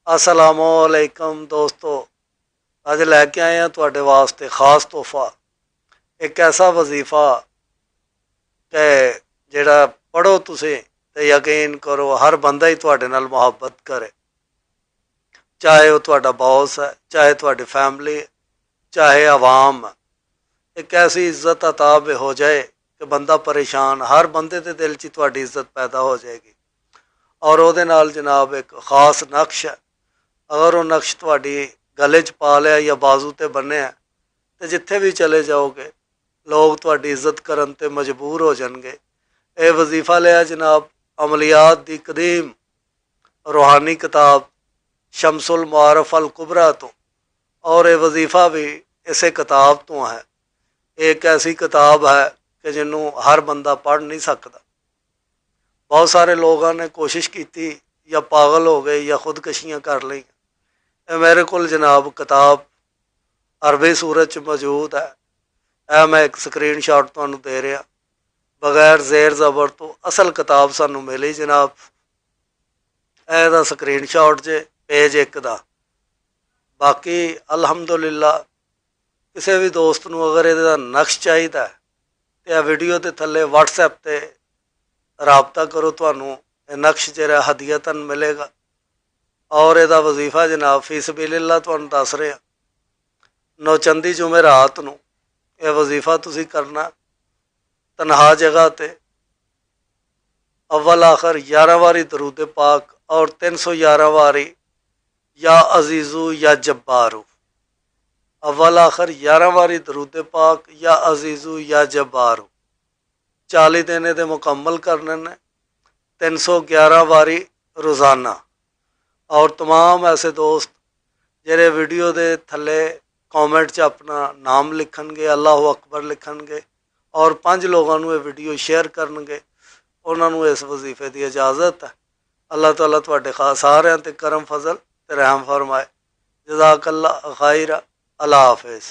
असलामुअलैकुम दोस्तों, अज लैके आए हैं तुहाडे वास्ते खास तोहफा। एक ऐसा वजीफा कि जिहड़ा पढ़ो तुसीं ते यकीन करो हर बंदा ही तुहाडे नाल मुहब्बत करे, चाहे वह तुहाडा बॉस है, चाहे तुहाडी फैमिली है, चाहे अवाम है। एक ऐसी इज्जत अताब हो जाए कि बंदा परेशान, हर बंदे के दिल च तुहाडी इज्जत पैदा हो जाएगी। और उहदे नाल जनाब एक खास नक्श है, अगर वो नक्श तुहाडी गले च पा लिया या बाजू ते बन्निया तो जिथे भी चले जाओगे लोग तुहाडी इज्जत करन ते मजबूर हो जाएंगे। ये वजीफा लिया जनाब अमलियात दी कदीम रूहानी किताब शमसुल मुआरफ अल कुबरा तो, और ये वजीफा भी इसे किताब तो है। एक ऐसी किताब है कि जिन्हों हर बंदा पढ़ नहीं सकता। बहुत सारे लोगों ने कोशिश की या पागल हो गए या खुदकशियाँ कर ली। मेरे को जनाब किताब अरबी सूरत च मौजूद है। यह मैं एक स्क्रीन शॉट तुहानूं दे रहा, बगैर जेर जबर तो असल किताब सानू मिली जनाब। यह स्क्रीन शॉट जे पेज एक का। बाकी अलहमदुलिल्ला किसी भी दोस्त नूं अगर इहदा नक्श चाहिए तो यह वीडियो के थले व्हाट्सएप ते राबता करो, तुहानूं नक्श जरा हदीयतन मिलेगा। और यदा वजीफा जनाब फीस बिलिल्ला तुहानूं दस रहा, नौचंदी जुमेरात नूं यह वजीफा तुसीं करना तनहा जगह ते अव्वल आखिर 11 वारी दरूद पाक और 311 वारी या अजीज़ू या जब्बारू। अव्वल आखिर 11 वारी दरूद पाक या अजीज़ू या जब्बारू 40 दिन ये मुकम्मल करने ने, 311 वारी रोज़ाना। और तमाम ऐसे दोस्त जेरे वीडियो के थले कॉमेंट च अपना नाम लिखणगे, अल्लाह अकबर लिखणगे और 5 लोगों को यह वीडियो शेयर करनगे, उन्होंने इस वजीफे की इजाज़त है। अल्लाह ताला तुहाडे सारिਆਂ ते करम फजल ते रहम फरमाए। जज़ाकल्लाह खैर। अल्लाह हाफिज़।